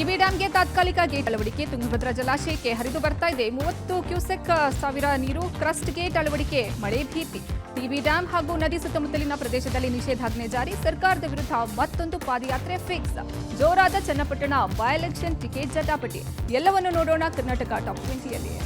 TB ಡ್ಯಾಂಗೆ ತಾತ್ಕಾಲಿಕ gate ಅಳವಡಿಕೆ. ತುಂಗಭದ್ರಾ ಜಲಾಶಯಕ್ಕೆ ಹರಿದು ಬರ್ತಾ ಇದೆ 30 ಕ್ಯೂಸೆಕ್ ಸಾವಿರ ನೀರು. ಕ್ರಸ್ಟ್ ಗೇಟ್ ಅಳವಡಿಕೆ ಮಳೆ ಭೀತಿ. ಟಿಬಿ ಡ್ಯಾಂ ಹಾಗೂ ನದಿ ಸುತ್ತಮುತ್ತಲಿನ ಪ್ರದೇಶದಲ್ಲಿ ನಿಷೇಧಾಜ್ಞೆ ಜಾರಿ. ಸರ್ಕಾರದ ವಿರುದ್ಧ ಮತ್ತೊಂದು ಪಾದಯಾತ್ರೆ ಫಿಕ್ಸ್. ಜೋರಾದ ಚನ್ನಪಟ್ಟಣ ಬೈ ಎಲೆಕ್ಷನ್ ಟಿಕೆಟ್ ಜಟಾಪಟಿ. ಎಲ್ಲವನ್ನು ನೋಡೋಣ ಕರ್ನಾಟಕ ಟಾಪ್ 20ಯಲ್ಲಿ.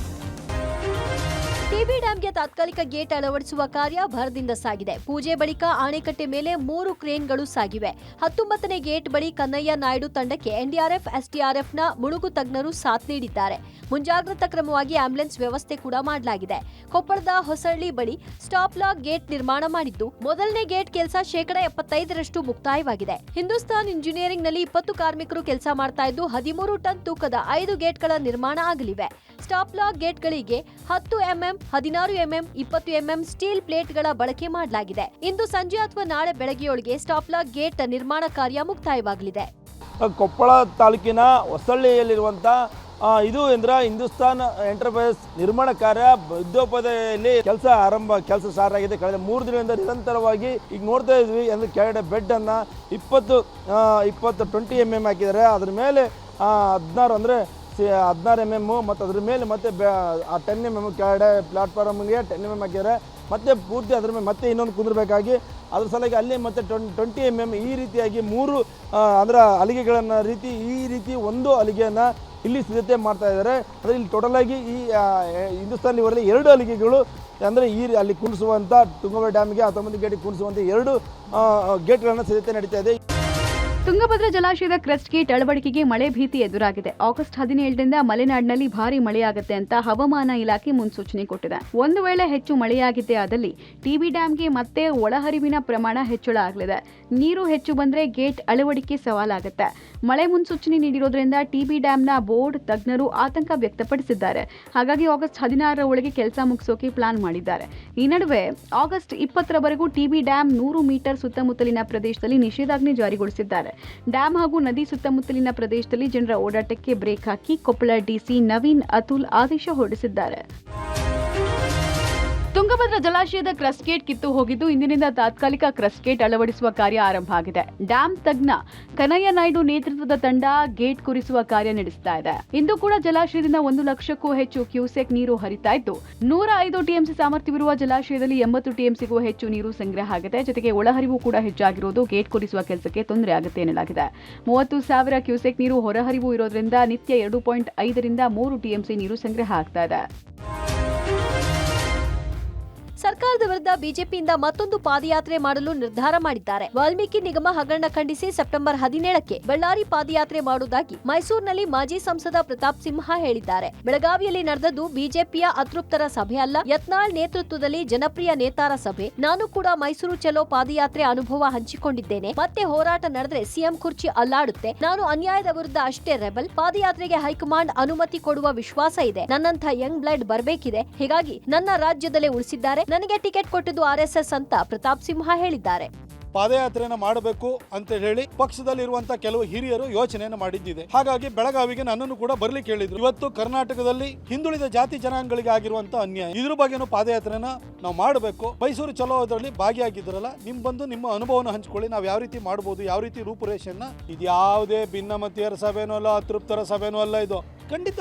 ಟಿಬಿ ಡ್ಯಾಂಗೆ ತಾತ್ಕಾಲಿಕ ಗೇಟ್ ಅಳವಡಿಸುವ ಕಾರ್ಯ ಭರದಿಂದ ಸಾಗಿದೆ. ಪೂಜೆ ಬಳಿಕ ಆಣೆಕಟ್ಟೆ ಮೇಲೆ 3 ಕ್ರೇನ್ಗಳು ಸಾಗಿವೆ. 19ನೇ ಗೇಟ್ ಬಳಿ ಕನ್ನಯ್ಯ ನಾಯ್ಡು ತಂಡಕ್ಕೆ ಎನ್ಡಿಆರ್ಎಫ್, ಎಸ್ಡಿಆರ್ಎಫ್ನ ಮುಳುಗು ತಜ್ಞರು ಸಾಥ್ ನೀಡಿದ್ದಾರೆ. ಮುಂಜಾಗ್ರತಾ ಕ್ರಮವಾಗಿ ಆಂಬ್ಯುಲೆನ್ಸ್ ವ್ಯವಸ್ಥೆ ಕೂಡ ಮಾಡಲಾಗಿದೆ. ಕೊಪ್ಪಳದ ಹೊಸಳ್ಳಿ ಬಳಿ ಸ್ಟಾಪ್ ಲಾಕ್ ಗೇಟ್ ನಿರ್ಮಾಣ ಮಾಡಿದ್ದು, ಮೊದಲನೇ ಗೇಟ್ ಕೆಲಸ 75% ಮುಕ್ತಾಯವಾಗಿದೆ. ಹಿಂದೂಸ್ತಾನ್ ಇಂಜಿನಿಯರಿಂಗ್ನಲ್ಲಿ 20 ಕಾರ್ಮಿಕರು ಕೆಲಸ ಮಾಡ್ತಾ ಇದ್ದು 13 ಟನ್ ತೂಕದ 5 ಗೇಟ್ಗಳ ನಿರ್ಮಾಣ ಆಗಲಿವೆ. ಸ್ಟಾಪ್ ಲಾಕ್ ಗೇಟ್ಗಳಿಗೆ 10 ಎಂಎಂ, 16 ಎಂಎಂ, 20 ಎಂಎಂ ಸ್ಟೀಲ್ ಪ್ಲೇಟ್ಗಳ ಬಳಕೆ ಮಾಡಲಾಗಿದೆ. ಇಂದು ಸಂಜೆ ಅಥವಾ ನಾಳೆ ಬೆಳಗ್ಗೆಯೊಳಗೆ ಸ್ಟಾಪ್ ಲಾಕ್ ಗೇಟ್ ನಿರ್ಮಾಣ ಕಾರ್ಯ ಮುಕ್ತಾಯವಾಗಲಿದೆ. ಕೊಪ್ಪಳ ತಾಲೂಕಿನ ಹೊಸಳ್ಳಿಯಲ್ಲಿರುವಂತಹ ಇದು ಹಿಂದೂಸ್ತಾನ್ ಎಂಟರ್ಪ್ರೈಸ್ ನಿರ್ಮಾಣ ಕಾರ್ಯ ಯುದ್ಧೋಪಾದಿಯಲ್ಲಿ ಕೆಲಸ ಸ್ಟಾರ್ಟ್ ಆಗಿದೆ. ಕಳೆದ 3 ದಿನದಿಂದ ನಿರಂತರವಾಗಿ ಈಗ ನೋಡ್ತಾ ಇದ್ವಿ. ಅಂದ್ರೆ ಕೆಳಗಡೆ ಬೆಡ್ ಅನ್ನ 20 ಎಂಎಂ ಹಾಕಿದ್ದಾರೆ. ಅದ್ರ ಮೇಲೆ 16 ಎಂಎಂ ಮತ್ತು ಅದ್ರ ಮೇಲೆ ಮತ್ತೆ 10 ಎಂಎಂ ಕೆಳಗಡೆ ಪ್ಲಾಟ್ಫಾರ್ಮ್ಗೆ 10 ಎಂಎಂ ಹಾಕಿದ್ದಾರೆ. ಮತ್ತೆ ಪೂರ್ತಿ ಅದ್ರ ಮೇಲೆ ಮತ್ತೆ ಇನ್ನೊಂದು ಕುಂದ್ರಬೇಕಾಗಿ ಅದ್ರ ಸಲುವಾಗಿ ಅಲ್ಲಿ ಮತ್ತೆ 20 ಎಂಎಂ ಈ ರೀತಿಯಾಗಿ 3 ಹಲಿಗೆಗಳನ್ನು ಈ ರೀತಿ ಒಂದು ಹಲಿಗೆಯನ್ನು ಇಲ್ಲಿ ಸಿದ್ಧತೆ ಮಾಡ್ತಾ ಇದ್ದಾರೆ. ಅಂದರೆ ಇಲ್ಲಿ ಟೋಟಲ್ ಆಗಿ ಈ ಹಿಂದೂಸ್ತಾನ್ ಲಿವರಲ್ಲಿ 2 ಹಲಿಗೆಗಳು ಅಂದರೆ ಅಲ್ಲಿ ಕುಣಿಸುವಂಥ ತುಂಗಭದ್ರಾ ಡ್ಯಾಮ್ಗೆ 19 ಗೇಟಿಗೆ ಕುಣಿಸುವಂಥ 2 ಗೇಟ್ಗಳನ್ನು ಸಿದ್ಧತೆ ನಡೀತಾ ಇದೆ. ತುಂಗಭದ್ರಾ ಜಲಾಶಯದ ಕ್ರೆಸ್ಟ್ ಗೇಟ್ ಅಳವಡಿಕೆಗೆ ಮಳೆ ಭೀತಿ ಎದುರಾಗಿದೆ. ಆಗಸ್ಟ್ 17ರಿಂದ ಮಲೆನಾಡಿನಲ್ಲಿ ಭಾರೀ ಮಳೆಯಾಗುತ್ತೆ ಅಂತ ಹವಾಮಾನ ಇಲಾಖೆ ಮುನ್ಸೂಚನೆ ಕೊಟ್ಟಿದೆ. ಒಂದು ವೇಳೆ ಹೆಚ್ಚು ಮಳೆಯಾಗಿದ್ದೇ ಆದಲ್ಲಿ ಟಿಬಿ ಡ್ಯಾಂಗೆ ಮತ್ತೆ ಒಳಹರಿವಿನ ಪ್ರಮಾಣ ಹೆಚ್ಚಳ ಆಗಲಿದೆ. ನೀರು ಹೆಚ್ಚು ಬಂದ್ರೆ ಗೇಟ್ ಅಳವಡಿಕೆ ಸವಾಲಾಗುತ್ತೆ. ಮಳೆ ಮುನ್ಸೂಚನೆ ನೀಡಿರೋದ್ರಿಂದ ಟಿಬಿ ಡ್ಯಾಂನ ಬೋರ್ಡ್ ತಜ್ಞರು ಆತಂಕ ವ್ಯಕ್ತಪಡಿಸಿದ್ದಾರೆ. ಹಾಗಾಗಿ ಆಗಸ್ಟ್ 16ರ ಒಳಗೆ ಕೆಲಸ ಮುಗಿಸೋಕೆ ಪ್ಲಾನ್ ಮಾಡಿದ್ದಾರೆ. ಈ ನಡುವೆ ಆಗಸ್ಟ್ 20ರವರೆಗೂ ಟಿಬಿ ಡ್ಯಾಂ 100 ಮೀಟರ್ ಸುತ್ತಮುತ್ತಲಿನ ಪ್ರದೇಶದಲ್ಲಿ ನಿಷೇಧಾಜ್ಞೆ ಜಾರಿಗೊಳಿಸಿದ್ದಾರೆ. ಡ್ಯಾಂ ಹಾಗೂ ನದಿ ಸುತ್ತಮುತ್ತಲಿನ ಪ್ರದೇಶದಲ್ಲಿ ಜನರ ಓಡಾಟಕ್ಕೆ ಬ್ರೇಕ್ ಹಾಕಿ ಕೊಪ್ಪಳ ಡಿಸಿ ನವೀನ್ ಅತುಲ್ ಆದೇಶ ಹೊರಡಿಸಿದ್ದಾರೆ. ತುಂಗಭದ್ರಾ ಜಲಾಶಯದ ಕ್ರಸ್ಟ್ ಗೇಟ್ ಕಿತ್ತು ಹೋಗಿದ್ದು, ಇಂದಿನಿಂದ ತಾತ್ಕಾಲಿಕ ಕ್ರಸ್ಟ್ ಗೇಟ್ ಅಳವಡಿಸುವ ಕಾರ್ಯ ಆರಂಭ ಆಗಿದೆ. ಡ್ಯಾಂ ತಜ್ಞ ಕನ್ನಯ್ಯ ನಾಯ್ಡು ನೇತೃತ್ವದ ತಂಡ ಗೇಟ್ ಕುರಿಸುವ ಕಾರ್ಯ ನಡೆಸ್ತಾ ಇದೆ. ಇಂದು ಕೂಡ ಜಲಾಶಯದಿಂದ 1 ಲಕ್ಷಕ್ಕೂ ಹೆಚ್ಚು ಕ್ಯೂಸೆಕ್ ನೀರು ಹರಿತಾ ಇದ್ದು, 105 ಟಿಎಂಸಿ ಸಾಮರ್ಥ್ಯವಿರುವ ಜಲಾಶಯದಲ್ಲಿ 80 ಟಿಎಂಸಿಗೂ ಹೆಚ್ಚು ನೀರು ಸಂಗ್ರಹ ಆಗಿದೆ. ಜೊತೆಗೆ ಒಳಹರಿವು ಕೂಡ ಹೆಚ್ಚಾಗಿರುವುದು ಗೇಟ್ ಕುರಿಸುವ ಕೆಲಸಕ್ಕೆ ತೊಂದರೆ ಆಗುತ್ತೆ ಎನ್ನಲಾಗಿದೆ. 30,000 ಕ್ಯೂಸೆಕ್ ನೀರು ಹೊರಹರಿವು ಇರೋದ್ರಿಂದ ನಿತ್ಯ 2.5ರಿಂದ 3 ಟಿಎಂಸಿ ನೀರು ಸಂಗ್ರಹ ಆಗ್ತಾ ಇದೆ. ಸರ್ಕಾರದ ವಿರುದ್ಧ ಬಿಜೆಪಿಯಿಂದ ಮತ್ತೊಂದು ಪಾದಯಾತ್ರೆ ಮಾಡಲು ನಿರ್ಧಾರ ಮಾಡಿದ್ದಾರೆ. ವಾಲ್ಮೀಕಿ ನಿಗಮ ಹಗರಣ ಖಂಡಿಸಿ ಸೆಪ್ಟೆಂಬರ್ 17ಕ್ಕೆ ಬಳ್ಳಾರಿ ಪಾದಯಾತ್ರೆ ಮಾಡುವುದಾಗಿ ಮೈಸೂರಿನಲ್ಲಿ ಮಾಜಿ ಸಂಸದ ಪ್ರತಾಪ್ ಸಿಂಹ ಹೇಳಿದ್ದಾರೆ. ಬೆಳಗಾವಿಯಲ್ಲಿ ನಡೆದದ್ದು ಬಿಜೆಪಿಯ ಅತೃಪ್ತರ ಸಭೆ ಅಲ್ಲ, ಯತ್ನಾಳ್ ನೇತೃತ್ವದಲ್ಲಿ ಜನಪ್ರಿಯ ನೇತಾರ ಸಭೆ. ನಾನು ಕೂಡ ಮೈಸೂರು ಚಲೋ ಪಾದಯಾತ್ರೆ ಅನುಭವ ಹಂಚಿಕೊಂಡಿದ್ದೇನೆ. ಮತ್ತೆ ಹೋರಾಟ ನಡೆದ್ರೆ ಸಿಎಂ ಕುರ್ಚಿ ಅಲ್ಲಾಡುತ್ತೆ. ನಾನು ಅನ್ಯಾಯದ ವಿರುದ್ಧ ಅಷ್ಟೇ ರೆಬಲ್. ಪಾದಯಾತ್ರೆಗೆ ಹೈಕಮಾಂಡ್ ಅನುಮತಿ ಕೊಡುವ ವಿಶ್ವಾಸ ಇದೆ. ನನ್ನಂಥ ಯಂಗ್ ಬ್ಲಡ್ ಬರಬೇಕಿದೆ. ಹೀಗಾಗಿ ನನ್ನ ರಾಜ್ಯದಲ್ಲೇ ಉಳಿಸಿದ್ದಾರೆ. ನನಗೆ ಟಿಕೆಟ್ ಕೊಟ್ಟಿದ್ದು ಆರ್ಎಸ್ಎಸ್ ಅಂತ ಪ್ರತಾಪ್ ಸಿಂಹ ಹೇಳಿದ್ದಾರೆ. ಪಾದಯಾತ್ರೆಯನ್ನು ಮಾಡಬೇಕು ಅಂತ ಹೇಳಿ ಪಕ್ಷದಲ್ಲಿರುವಂತ ಕೆಲವು ಹಿರಿಯರು ಯೋಚನೆಯನ್ನು ಮಾಡಿದ್ದಿದೆ. ಹಾಗಾಗಿ ಬೆಳಗಾವಿಗೆ ನನ್ನನ್ನು ಕೂಡ ಬರ್ಲಿಕ್ಕೆ ಹೇಳಿದ್ರು. ಇವತ್ತು ಕರ್ನಾಟಕದಲ್ಲಿ ಹಿಂದುಳಿದ ಜಾತಿ ಜನಾಂಗಗಳಿಗೆ ಆಗಿರುವಂತ ಅನ್ಯಾಯ, ಇದ್ರ ಬಗ್ಗೆನೂ ಪಾದಯಾತ್ರೆನ ನಾವು ಮಾಡಬೇಕು. ಮೈಸೂರು ಚಲೋ ಅದರಲ್ಲಿ ಭಾಗಿಯಾಗಿದ್ರಲ್ಲ, ನಿಮ್ಮ ಅನುಭವನ ಹಂಚ್ಕೊಳ್ಳಿ. ನಾವು ಯಾವ ರೀತಿ ಮಾಡಬಹುದು, ಯಾವ ರೀತಿ ರೂಪುರೇಷೆಯನ್ನ. ಇದ್ಯಾವುದೇ ಭಿನ್ನಮತೀಯರ ಸಭೆನೂ ಅಲ್ಲ, ಅತೃಪ್ತರ ಸಭೆನೂ ಅಲ್ಲ. ಇದು ಖಂಡಿತ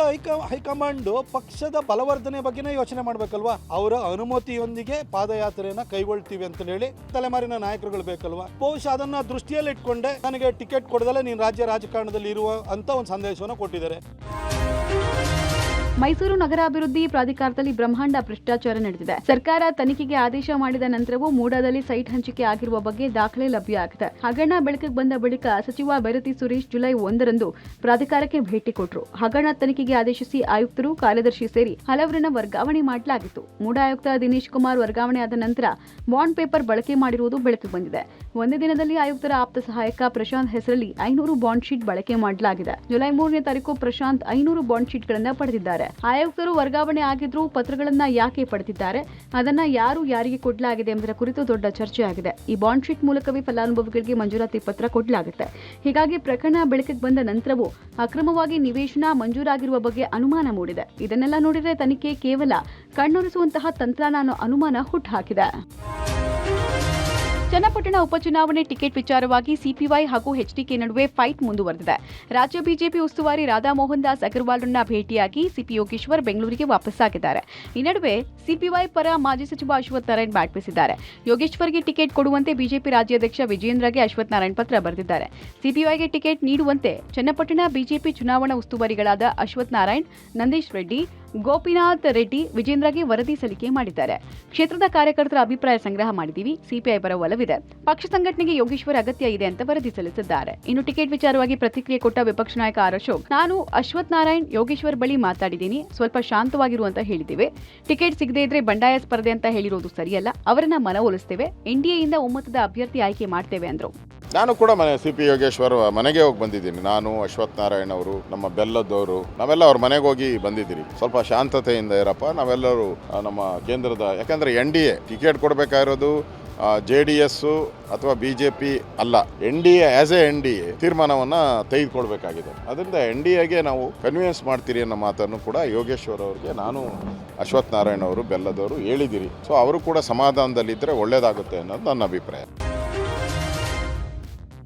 ಹೈಕಮಾಂಡ್ ಪಕ್ಷದ ಬಲವರ್ಧನೆ ಬಗ್ಗೆನೇ ಯೋಚನೆ ಮಾಡ್ಬೇಕಲ್ವಾ. ಅವರ ಅನುಮತಿಯೊಂದಿಗೆ ಪಾದಯಾತ್ರೆಯನ್ನ ಕೈಗೊಳ್ತೀವಿ ಅಂತ ಹೇಳಿ ತಲೆಮಾರಿನ ನಾಯಕರುಗಳು ಬೇಕಲ್ವಾ. ಬಹುಶಃ ಅದನ್ನ ದೃಷ್ಟಿಯಲ್ಲಿ ಇಟ್ಕೊಂಡೆ ನನಗೆ ಟಿಕೆಟ್ ಕೊಡದಲ್ಲೇ ನೀನು ರಾಜ್ಯ ರಾಜಕಾರಣದಲ್ಲಿ ಇರುವ ಅಂತ ಒಂದು ಸಂದೇಶವನ್ನು ಕೊಟ್ಟಿದ್ದಾರೆ. ಮೈಸೂರು ನಗರಾಭಿವೃದ್ಧಿ ಪ್ರಾಧಿಕಾರದಲ್ಲಿ ಬ್ರಹ್ಮಾಂಡ ಭ್ರಷ್ಟಾಚಾರ ನಡೆದಿದೆ. ಸರ್ಕಾರ ತನಿಖೆಗೆ ಆದೇಶ ಮಾಡಿದ ನಂತರವೂ ಮೂಡಾದಲ್ಲಿ ಸೈಟ್ ಹಂಚಿಕೆ ಆಗಿರುವ ಬಗ್ಗೆ ದಾಖಲೆ ಲಭ್ಯ ಆಗಿದೆ. ಹಗರಣ ಬೆಳಕಿಗೆ ಬಂದ ಬಳಿಕ ಸಚಿವ ಬೈರತಿ ಸುರೇಶ್ ಜುಲೈ 1ರಂದು ಪ್ರಾಧಿಕಾರಕ್ಕೆ ಭೇಟಿ ಕೊಟ್ಟರು. ಹಗರಣ ತನಿಖೆಗೆ ಆದೇಶಿಸಿ ಆಯುಕ್ತರು, ಕಾರ್ಯದರ್ಶಿ ಸೇರಿ ಹಲವರನ್ನ ವರ್ಗಾವಣೆ ಮಾಡಲಾಗಿತ್ತು. ಮೂಡಾ ಆಯುಕ್ತ ದಿನೇಶ್ ಕುಮಾರ್ ವರ್ಗಾವಣೆ ಆದ ನಂತರ ಬಾಂಡ್ ಪೇಪರ್ ಬಳಕೆ ಮಾಡಿರುವುದು ಬೆಳಕಿಗೆ ಬಂದಿದೆ. ಒಂದೇ ದಿನದಲ್ಲಿ ಆಯುಕ್ತರ ಆಪ್ತ ಸಹಾಯಕ ಪ್ರಶಾಂತ್ ಹೆಸರಲ್ಲಿ 500 ಬಾಂಡ್ ಶೀಟ್ ಬಳಕೆ ಮಾಡಲಾಗಿದೆ. ಜುಲೈ 3ನೇ ತಾರೀಕು ಪ್ರಶಾಂತ್ 500 ಬಾಂಡ್ ಶೀಟ್ಗಳನ್ನು ಪಡೆದಿದ್ದಾರೆ. ಆಯುಕ್ತರು ವರ್ಗಾವಣೆ ಆಗಿದ್ರು ಪತ್ರಗಳನ್ನ ಯಾಕೆ ಪಡೆದಿದ್ದಾರೆ, ಅದನ್ನ ಯಾರಿಗೆ ಕೊಡಲಾಗಿದೆ ಎಂಬುದರ ಕುರಿತು ದೊಡ್ಡ ಚರ್ಚೆ ಆಗಿದೆ. ಈ ಬಾಂಡ್ ಶೀಟ್ ಮೂಲಕವೇ ಫಲಾನುಭವಿಗಳಿಗೆ ಮಂಜೂರಾತಿ ಪತ್ರ ಕೊಡಲಾಗುತ್ತೆ. ಹೀಗಾಗಿ ಪ್ರಕರಣ ಬೆಳಕಿಗೆ ಬಂದ ನಂತರವೂ ಅಕ್ರಮವಾಗಿ ನಿವೇಶನ ಮಂಜೂರಾಗಿರುವ ಬಗ್ಗೆ ಅನುಮಾನ ಮೂಡಿದೆ. ಇದನ್ನೆಲ್ಲ ನೋಡಿದರೆ ತನಿಖೆ ಕೇವಲ ಕಣ್ಣೊರೆಸುವಂತಹ ತಂತ್ರ ಅನ್ನೋ ಅನುಮಾನ ಹುಟ್ಟುಹಾಕಿದೆ. ಚನ್ನಪಟ್ಟಣ ಉಪಚುನಾವಣೆ ಟಿಕೆಟ್ ವಿಚಾರವಾಗಿ ಸಿಪಿವೈ ಹಾಗೂ ಎಚ್ಡಿಕೆ ನಡುವೆ ಫೈಟ್ ಮುಂದುವರೆದಿದೆ. ರಾಜ್ಯ ಬಿಜೆಪಿ ಉಸ್ತುವಾರಿ ರಾಧಾ ಮೋಹನ್ ದಾಸ್ ಅಗರ್ವಾಲ್ರನ್ನ ಭೇಟಿಯಾಗಿ ಸಿಪಿ ಯೋಗೇಶ್ವರ್ ಬೆಂಗಳೂರಿಗೆ ವಾಪಸ್ಸಾಗಿದ್ದಾರೆ. ಈ ನಡುವೆ ಸಿಪಿವೈ ಪರ ಮಾಜಿ ಸಚಿವ ಅಶ್ವಥ್ ನಾರಾಯಣ್ ಬ್ಯಾಟ್ ಬೀಸಿದ್ದಾರೆ. ಯೋಗೇಶ್ವರ್ಗೆ ಟಿಕೆಟ್ ಕೊಡುವಂತೆ ಬಿಜೆಪಿ ರಾಜ್ಯಾಧ್ಯಕ್ಷ ವಿಜಯೇಂದ್ರಗೆ ಅಶ್ವಥ್ ನಾರಾಯಣ್ ಪತ್ರ ಬರೆದಿದ್ದಾರೆ. ಸಿಪಿವೈಗೆ ಟಿಕೆಟ್ ನೀಡುವಂತೆ ಚನ್ನಪಟ್ಟಣ ಬಿಜೆಪಿ ಚುನಾವಣಾ ಉಸ್ತುವಾರಿಗಳಾದ ಅಶ್ವಥ್ ನಾರಾಯಣ್, ನಂದೀಶ್ ರೆಡ್ಡಿ, ಗೋಪಿನಾಥ್ ರೆಡ್ಡಿ ವಿಜೇಂದ್ರಗೆ ವರದಿ ಸಲ್ಲಿಕೆ ಮಾಡಿದ್ದಾರೆ. ಕ್ಷೇತ್ರದ ಕಾರ್ಯಕರ್ತರ ಅಭಿಪ್ರಾಯ ಸಂಗ್ರಹ ಮಾಡಿದ್ದೀವಿ. ಸಿಪಿಐ ಪರ ಒಲವಿದೆ. ಪಕ್ಷ ಸಂಘಟನೆಗೆ ಯೋಗೇಶ್ವರ್ ಅಗತ್ಯ ಇದೆ ಅಂತ ವರದಿ ಸಲ್ಲಿಸಿದ್ದಾರೆ. ಇನ್ನು ಟಿಕೆಟ್ ವಿಚಾರವಾಗಿ ಪ್ರತಿಕ್ರಿಯೆ ಕೊಟ್ಟ ವಿಪಕ್ಷ ನಾಯಕ ಆರ್ ಅಶೋಕ್, ನಾನು ಅಶ್ವಥ್ ನಾರಾಯಣ್ ಯೋಗೇಶ್ವರ್ ಬಳಿ ಮಾತಾಡಿದ್ದೀನಿ. ಸ್ವಲ್ಪ ಶಾಂತವಾಗಿರು ಅಂತ ಹೇಳಿದ್ದೀವಿ. ಟಿಕೆಟ್ ಸಿಗದೇ ಇದ್ರೆ ಬಂಡಾಯ ಸ್ಪರ್ಧೆ ಅಂತ ಹೇಳಿರೋದು ಸರಿಯಲ್ಲ. ಅವರನ್ನ ಮನವೊಲಿಸ್ತೇವೆ. ಎನ್ಡಿಎಯಿಂದ ಒಮ್ಮತದ ಅಭ್ಯರ್ಥಿ ಆಯ್ಕೆ ಮಾಡ್ತೇವೆ ಅಂದ್ರು. ನಾನು ಕೂಡ ಸಿಪಿ ಯೋಗೇಶ್ವರ್ ಮನೆಗೆ ಹೋಗಿ ಬಂದಿದ್ದೀನಿ. ನಾನು, ಅಶ್ವಥ್ ನಾರಾಯಣ್ ಅವರು, ನಮ್ಮ ಬೆಲ್ಲದವರು, ನಾವೆಲ್ಲ ಅವ್ರ ಮನೆಗೆ ಹೋಗಿ ಬಂದಿದ್ದೀರಿ. ಸ್ವಲ್ಪ ಶಾಂತತೆಯಿಂದ ಇರಪ್ಪ, ನಾವೆಲ್ಲರೂ ನಮ್ಮ ಕೇಂದ್ರದ, ಯಾಕಂದರೆ NDA ಟಿಕೆಟ್ ಕೊಡಬೇಕಾಗಿರೋದು JDS ಅಥವಾ BJP ಅಲ್ಲ, NDA ಆಸ್ ಎ NDA ತೀರ್ಮಾನವನ್ನು ತೆಗೆದುಕೊಳ್ಬೇಕಾಗಿದೆ. ಅದರಿಂದ NDAಗೆ ನಾವು ಕನ್ವಿನ್ಸ್ ಮಾಡ್ತೀರಿ ಅನ್ನೋ ಮಾತನ್ನು ಕೂಡ ಯೋಗೇಶ್ವರ್ ಅವರಿಗೆ ನಾನು, ಅಶ್ವಥ್ ನಾರಾಯಣ್ ಅವರು, ಬೆಲ್ಲದವರು ಹೇಳಿದಿರಿ. ಸೊ ಅವರು ಕೂಡ ಸಮಾಧಾನದಲ್ಲಿದ್ದರೆ ಒಳ್ಳೆಯದಾಗುತ್ತೆ ಅನ್ನೋದು ನನ್ನ ಅಭಿಪ್ರಾಯ.